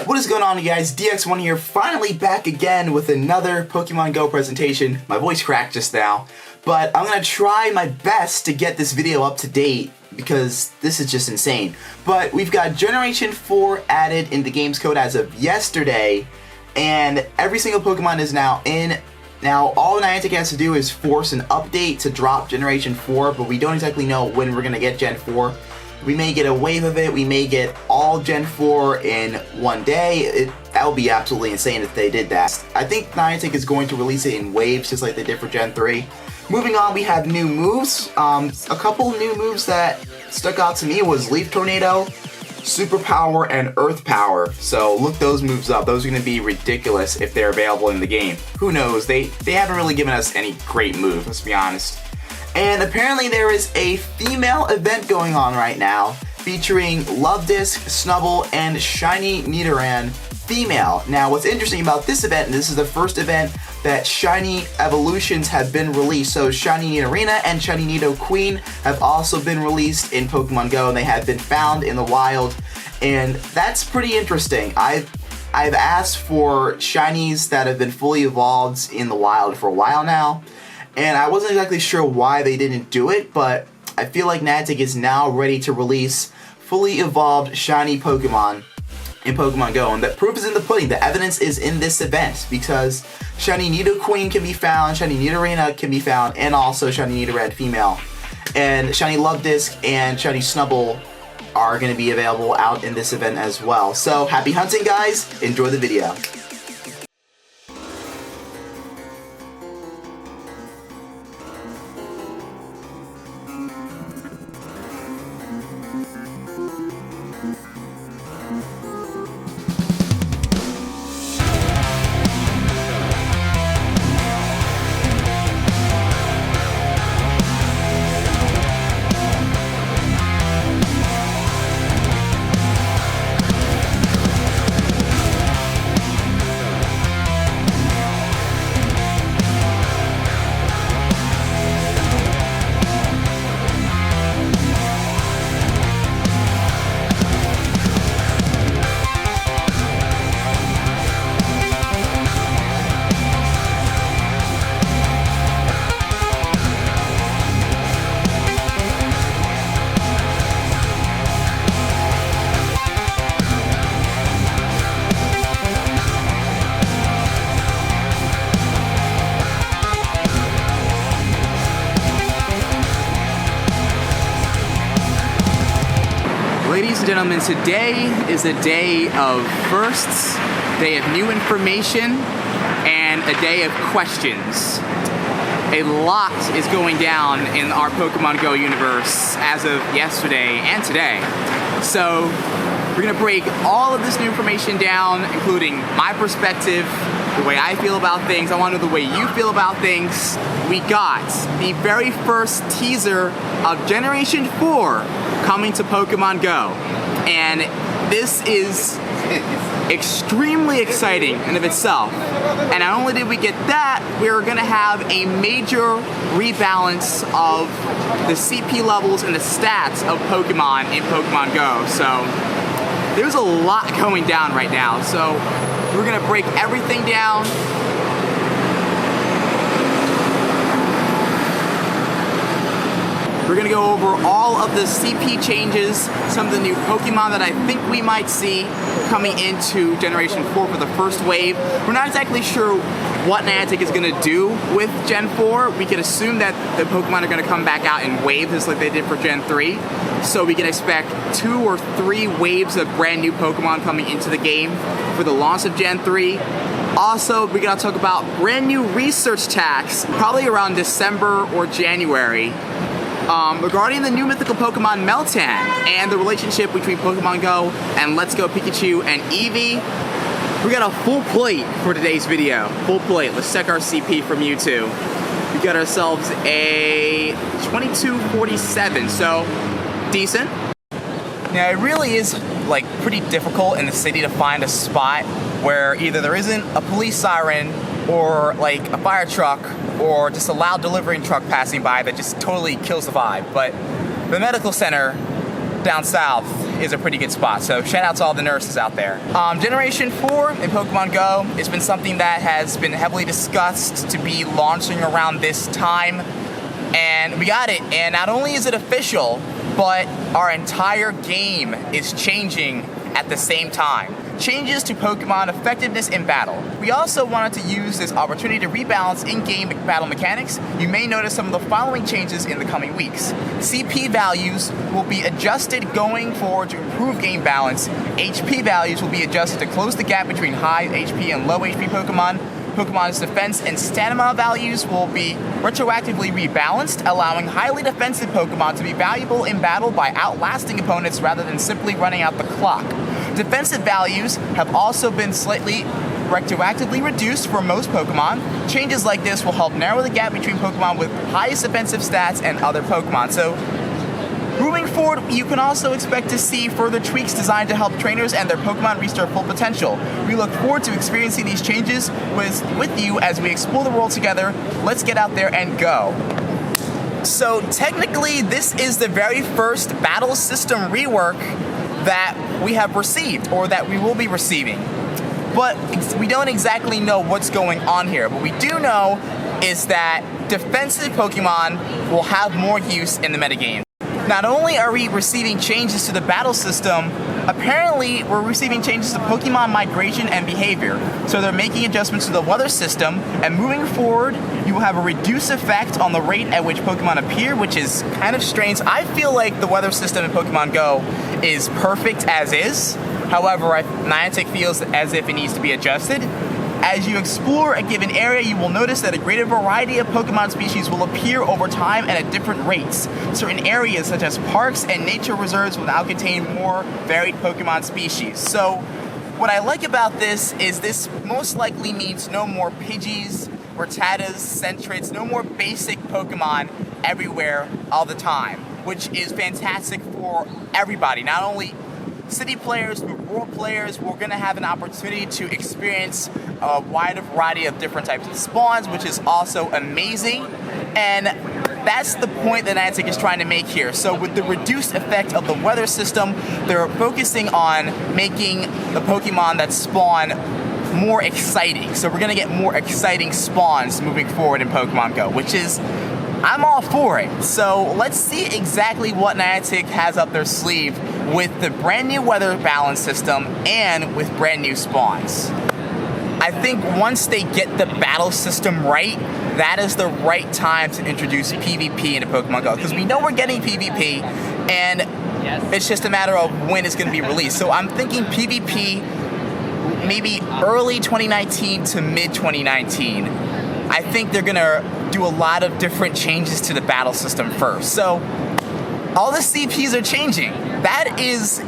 What is going on, you guys? DX1 here, finally back again with another Pokemon Go presentation. My voice cracked just now, but I'm gonna try my best to get this video up to date because this is just insane. But we've got Generation 4 added in the game's code as of yesterday, and every single Pokemon is now in. Now, all Niantic has to do is force an update to drop Generation 4, but we don't exactly know when we're gonna get Gen 4. We may get a wave of it, we may get all Gen 4 in one day. That would be absolutely insane if they did that. I think Niantic is going to release it in waves, just like they did for Gen 3. Moving on, we have new moves. A couple new moves that stuck out to me was Leaf Tornado, Super Power, and Earth Power. So look those moves up. Those are going to be ridiculous if they're available in the game. Who knows? They haven't really given us any great moves, let's be honest. And apparently there is a female event going on right now featuring Luvdisc, Snubbull, and Shiny Nidoran female. Now what's interesting about this event, and this is the first event that Shiny Evolutions have been released. So Shiny Nidorina and Shiny Nidoqueen have also been released in Pokemon Go, and they have been found in the wild. And that's pretty interesting. I've asked for Shinies that have been fully evolved in the wild for a while now, and I wasn't exactly sure why they didn't do it, but I feel like Niantic is now ready to release fully evolved shiny Pokemon in Pokemon Go, and the proof is in the pudding. The evidence is in this event, because Shiny Nidoqueen can be found, Shiny Nidorina can be found, and also Shiny Nidoran female. And Shiny Luvdisc and Shiny Snubbull are going to be available out in this event as well. So happy hunting, guys. Enjoy the video. Ladies and gentlemen, today is a day of firsts, day of new information, and a day of questions. A lot is going down in our Pokemon Go universe as of yesterday and today. So we're gonna break all of this new information down, including my perspective, the way I feel about things. I want to know the way you feel about things. We got the very first teaser of Generation 4 coming to Pokemon Go. And this is extremely exciting in of itself. And not only did we get that, we're gonna have a major rebalance of the CP levels and the stats of Pokemon in Pokemon Go. So there's a lot going down right now. So we're gonna break everything down. We're gonna go over all of the CP changes, some of the new Pokemon that I think we might see coming into Generation 4 for the first wave. We're not exactly sure what Niantic is gonna do with Gen 4. We could assume that the Pokemon are gonna come back out in waves just like they did for Gen 3. So we can expect 2 or 3 waves of brand new Pokemon coming into the game for the launch of Gen 3. Also, we're gonna talk about brand new research tax, probably around December or January. Regarding the new mythical Pokemon Meltan and the relationship between Pokemon Go and Let's Go Pikachu and Eevee. We got a full plate for today's video. Full plate. Let's check our CP from Mewtwo. We got ourselves a 2247, so decent. Now it really is like pretty difficult in the city to find a spot where either there isn't a police siren or like a fire truck or just a loud delivery truck passing by that just totally kills the vibe. But the medical center down south is a pretty good spot. So shout out to all the nurses out there. Generation 4 in Pokemon Go, it's been something that has been heavily discussed to be launching around this time. And we got it, and not only is it official, but our entire game is changing at the same time. Changes to Pokemon effectiveness in battle. We also wanted to use this opportunity to rebalance in-game battle mechanics. You may notice some of the following changes in the coming weeks. CP values will be adjusted going forward to improve game balance. HP values will be adjusted to close the gap between high HP and low HP Pokemon. Pokemon's defense and stamina values will be retroactively rebalanced, allowing highly defensive Pokemon to be valuable in battle by outlasting opponents rather than simply running out the clock. Defensive values have also been slightly retroactively reduced for most Pokemon. Changes like this will help narrow the gap between Pokemon with highest defensive stats and other Pokemon. So, moving forward, you can also expect to see further tweaks designed to help trainers and their Pokemon reach their full potential. We look forward to experiencing these changes with you as we explore the world together. Let's get out there and go. So technically, this is the very first battle system rework that we have received, or that we will be receiving. But we don't exactly know what's going on here. What we do know is that defensive Pokemon will have more use in the metagame. Not only are we receiving changes to the battle system, apparently we're receiving changes to Pokemon migration and behavior. So they're making adjustments to the weather system, and moving forward, you will have a reduced effect on the rate at which Pokemon appear, which is kind of strange. I feel like the weather system in Pokemon Go is perfect as is. However, Niantic feels as if it needs to be adjusted. As you explore a given area, you will notice that a greater variety of Pokemon species will appear over time and at different rates. Certain areas, such as parks and nature reserves, will now contain more varied Pokemon species. So, what I like about this is this most likely means no more Pidgeys, Rattatas, Sentrets, no more basic Pokemon everywhere all the time, which is fantastic for everybody. Not only city players, but rural players, we're going to have an opportunity to experience a wider variety of different types of spawns, which is also amazing. And that's the point that Niantic is trying to make here. So with the reduced effect of the weather system, they're focusing on making the Pokemon that spawn more exciting. So we're going to get more exciting spawns moving forward in Pokemon Go, which is, I'm all for it. So let's see exactly what Niantic has up their sleeve with the brand new weather balance system and with brand new spawns. I think once they get the battle system right, that is the right time to introduce PvP into Pokemon Go, because we know we're getting PvP, and it's just a matter of when it's going to be released. So I'm thinking PvP maybe early 2019 to mid 2019. I think they're going to do a lot of different changes to the battle system first. So all the CPs are changing. That is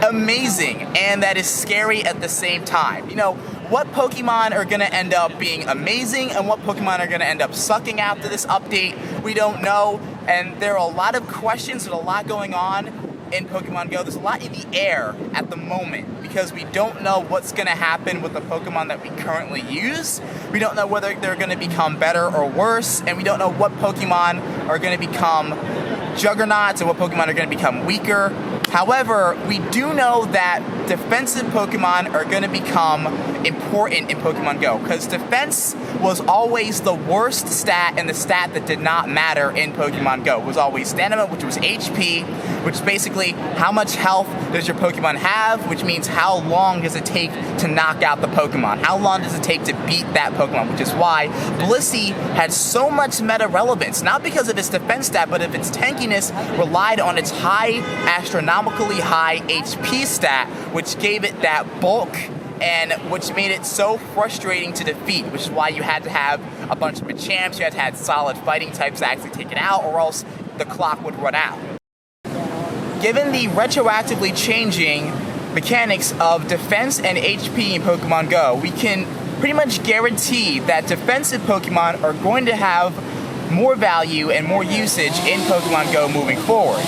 amazing, and that is scary at the same time. You know, what Pokemon are going to end up being amazing and what Pokemon are going to end up sucking after this update, we don't know. And there are a lot of questions and a lot going on in Pokemon Go. There's a lot in the air at the moment because we don't know what's going to happen with the Pokemon that we currently use. We don't know whether they're going to become better or worse, and we don't know what Pokemon are going to become juggernauts and what Pokemon are going to become weaker. However, we do know that defensive Pokemon are going to become important in Pokemon Go, because defense was always the worst stat and the stat that did not matter in Pokemon Go. It was always stamina, which was HP, which is basically how much health does your Pokemon have, which means how long does it take to knock out the Pokemon, how long does it take to beat that Pokemon, which is why Blissey had so much meta relevance, not because of its defense stat, but of its tankiness relied on its high, astronomically high HP stat, which gave it that bulk and which made it so frustrating to defeat, which is why you had to have a bunch of Machamps, you had to have solid fighting types to actually take it out, or else the clock would run out. Given the retroactively changing mechanics of defense and HP in Pokemon Go, we can pretty much guarantee that defensive Pokemon are going to have more value and more usage in Pokemon Go moving forward,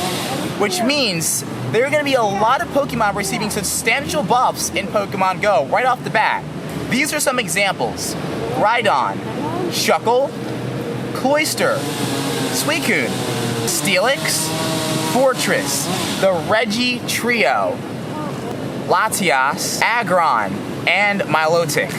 which means there are going to be a lot of Pokemon receiving substantial buffs in Pokemon Go right off the bat. These are some examples: Rhydon, Shuckle, Cloyster, Suicune, Steelix, Fortress, the Reggie Trio, Latias, Aggron, and Milotic.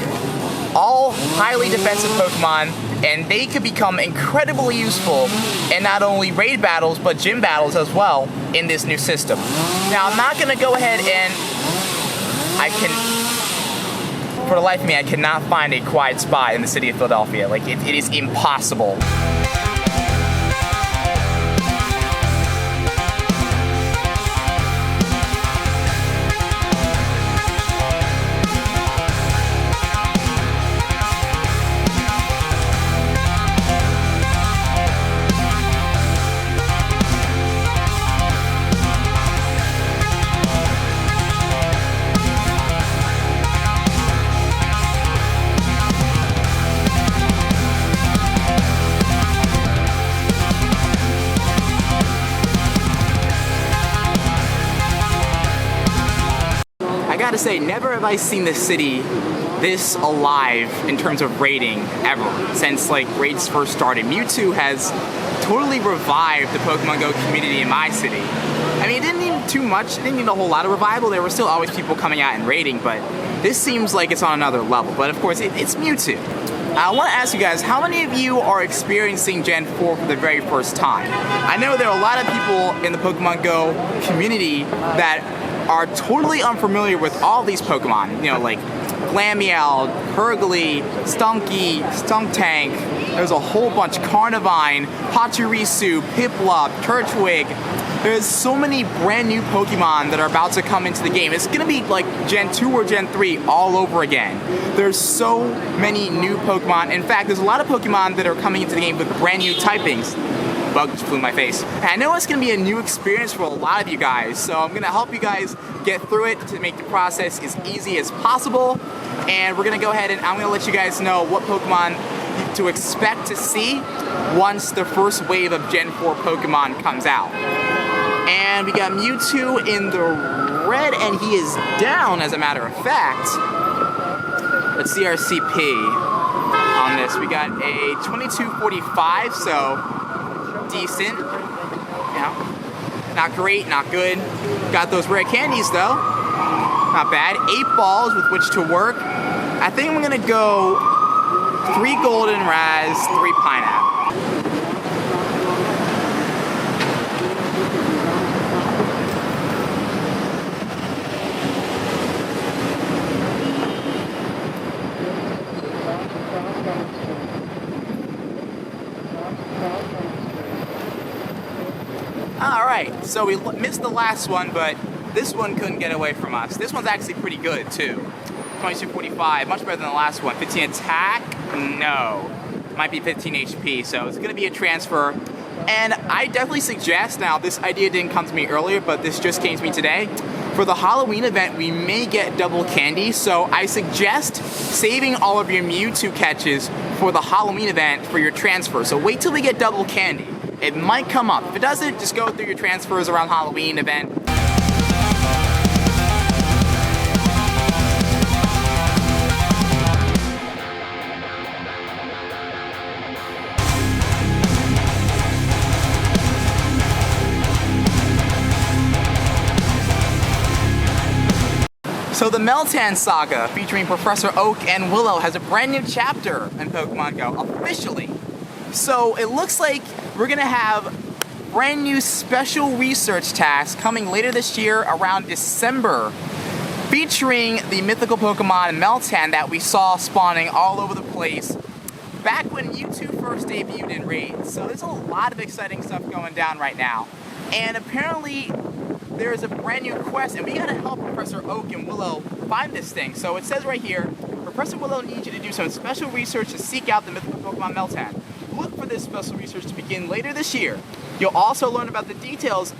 All highly defensive Pokemon, and they could become incredibly useful in not only raid battles, but gym battles as well in this new system. Now, I'm not going to go ahead and for the life of me, I cannot find a quiet spot in the city of Philadelphia. Like, it is impossible. I gotta say, never have I seen this city this alive in terms of raiding ever, since like raids first started. Mewtwo has totally revived the Pokemon Go community in my city. I mean, it didn't need too much, it didn't need a whole lot of revival. There were still always people coming out and raiding, but this seems like it's on another level. But of course, it's Mewtwo. I want to ask you guys, how many of you are experiencing Gen 4 for the very first time? I know there are a lot of people in the Pokemon Go community that are totally unfamiliar with all these Pokemon, you know, like Glameow, Hurgly, Stunky, Stunktank, there's a whole bunch, Carnivine, Pachirisu, Piplup, Turtwig. There's so many brand new Pokemon that are about to come into the game. It's gonna be like Gen 2 or Gen 3 all over again. There's so many new Pokemon. In fact, there's a lot of Pokemon that are coming into the game with brand new typings. Bug just flew in my face. And I know it's gonna be a new experience for a lot of you guys, so I'm gonna help you guys get through it to make the process as easy as possible. And we're gonna go ahead and I'm gonna let you guys know what Pokemon to expect to see once the first wave of Gen 4 Pokemon comes out. And we got Mewtwo in the red, and he is down, as a matter of fact. Let's see our CP on this. We got a 2245, so decent. You know, not great, not good. Got those rare candies though. Not bad. 8 balls with which to work. I think I'm gonna go 3 golden raz, 3 pineapple. Alright, so we missed the last one, but this one couldn't get away from us. This one's actually pretty good, too. 2245, much better than the last one. 15 attack? No. Might be 15 HP, so it's going to be a transfer. And I definitely suggest, now this idea didn't come to me earlier, but this just came to me today. For the Halloween event, we may get double candy, so I suggest saving all of your Mewtwo catches for the Halloween event for your transfer. So wait till we get double candy. It might come up. If it doesn't, just go through your transfers around Halloween event. So the Meltan saga featuring Professor Oak and Willow has a brand new chapter in Pokemon Go, officially. So it looks like we're gonna have brand new special research tasks coming later this year around December, featuring the mythical Pokemon Meltan that we saw spawning all over the place back when Mewtwo first debuted in raids. So there's a lot of exciting stuff going down right now. And apparently there is a brand new quest, and we gotta help Professor Oak and Willow find this thing. So it says right here, Professor Willow needs you to do some special research to seek out the mythical Pokemon Meltan. Look for this special research to begin later this year. You'll also learn about the details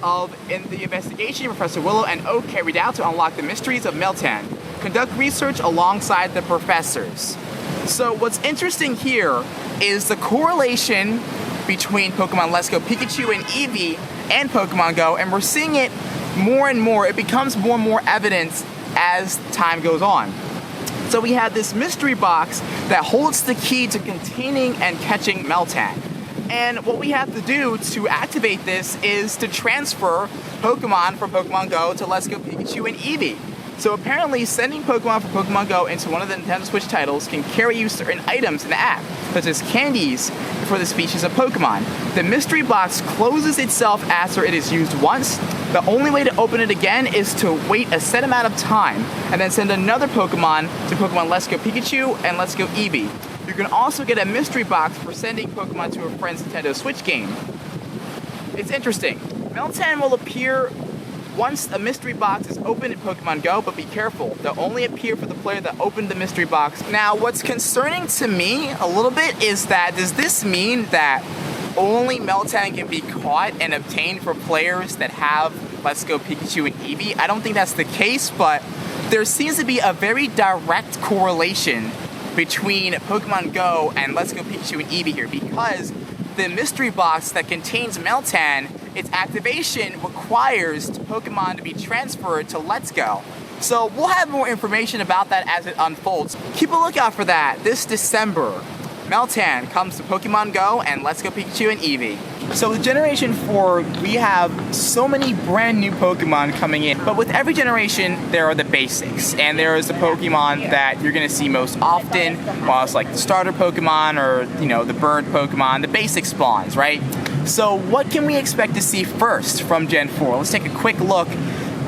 in the investigation Professor Willow and Oak carried out to unlock the mysteries of Meltan. Conduct research alongside the professors. So what's interesting here is the correlation between Pokemon Let's Go Pikachu and Eevee and Pokemon Go, and we're seeing it more and more. It becomes more and more evident as time goes on. So we have this mystery box that holds the key to containing and catching Meltan. And what we have to do to activate this is to transfer Pokemon from Pokemon Go to Let's Go Pikachu and Eevee. So apparently sending Pokemon from Pokemon Go into one of the Nintendo Switch titles can carry you certain items in the app, such as candies for the species of Pokemon. The mystery box closes itself after it is used once. The only way to open it again is to wait a set amount of time and then send another Pokemon to Pokemon Let's Go Pikachu and Let's Go Eevee. You can also get a mystery box for sending Pokemon to a friend's Nintendo Switch game. It's interesting. Meltan will appear once a mystery box is opened in Pokemon Go, but be careful, they'll only appear for the player that opened the mystery box. Now, what's concerning to me a little bit is that, does this mean that only Meltan can be caught and obtained for players that have Let's Go Pikachu and Eevee? I don't think that's the case, but there seems to be a very direct correlation between Pokemon Go and Let's Go Pikachu and Eevee here, because the mystery box that contains Meltan, its activation requires Pokemon to be transferred to Let's Go. So we'll have more information about that as it unfolds. Keep a lookout for that this December. Meltan comes to Pokemon Go and Let's Go Pikachu and Eevee. So with Generation 4, we have so many brand new Pokemon coming in. But with every generation, there are the basics. And there is the Pokemon that you're going to see most often. Well, it's like the starter Pokemon or, the bird Pokemon, the basic spawns, right? So what can we expect to see first from Gen 4? Let's take a quick look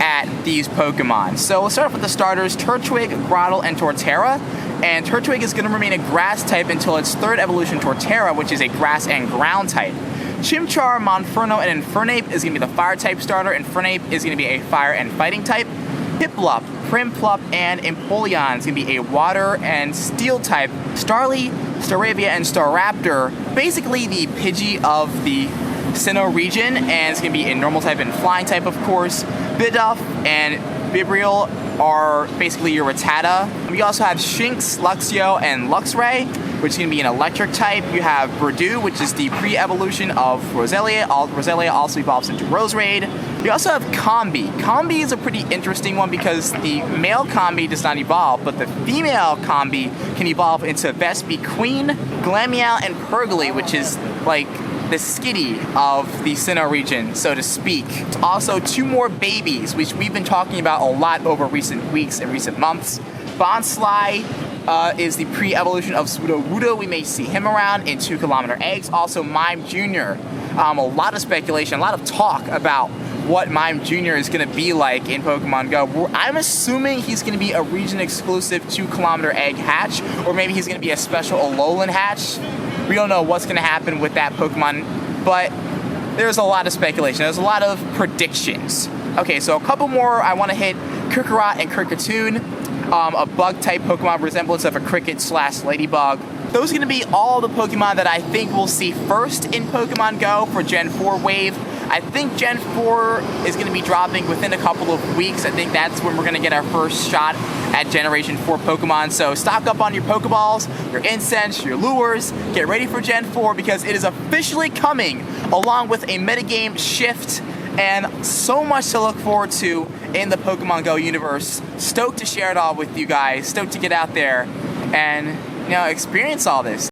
at these Pokemon. So we'll start off with the starters, Turtwig, Grotle, and Torterra. And Turtwig is going to remain a grass type until its third evolution, Torterra, which is a grass and ground type. Chimchar, Monferno, and Infernape is going to be the fire type starter. Infernape is going to be a fire and fighting type. Piplup, Primplup, and Empoleon is going to be a water and steel type. Starly, Staravia, and Staraptor, basically the Pidgey of the Sinnoh region, and it's going to be a normal type and flying type, of course. Bidoof and Bibriel are basically your Rattata. We also have Shinx, Luxio, and Luxray, which is going to be an electric type. You have Verdue, which is the pre-evolution of Roselia. Roselia also evolves into Roserade. We also have Combi. Combi is a pretty interesting one because the male Combi does not evolve, but the female Combi can evolve into Vespi Queen, Glameow, and Pergly, which is like the Skitty of the Sinnoh region, so to speak. Also, two more babies, which we've been talking about a lot over recent weeks and recent months. Bonsly is the pre-evolution of Sudowoodo. We may see him around in 2 kilometer eggs. Also, Mime Jr. A lot of speculation, a lot of talk about what Mime Jr. is going to be like in Pokemon Go. I'm assuming he's going to be a region-exclusive 2 kilometer egg hatch, or maybe he's going to be a special Alolan hatch. We don't know what's going to happen with that Pokemon, but there's a lot of speculation. There's a lot of predictions. Okay, so a couple more I want to hit. Kurkarot and Kricketune, a bug-type Pokemon resemblance of a cricket / ladybug. Those are going to be all the Pokemon that I think we'll see first in Pokemon Go for Gen 4 wave. I think Gen 4 is going to be dropping within a couple of weeks. I think that's when we're going to get our first shot at Generation 4 Pokemon. So stock up on your Pokeballs, your incense, your lures. Get ready for Gen 4 because it is officially coming along with a metagame shift and so much to look forward to in the Pokemon Go universe. Stoked to share it all with you guys. Stoked to get out there and experience all this.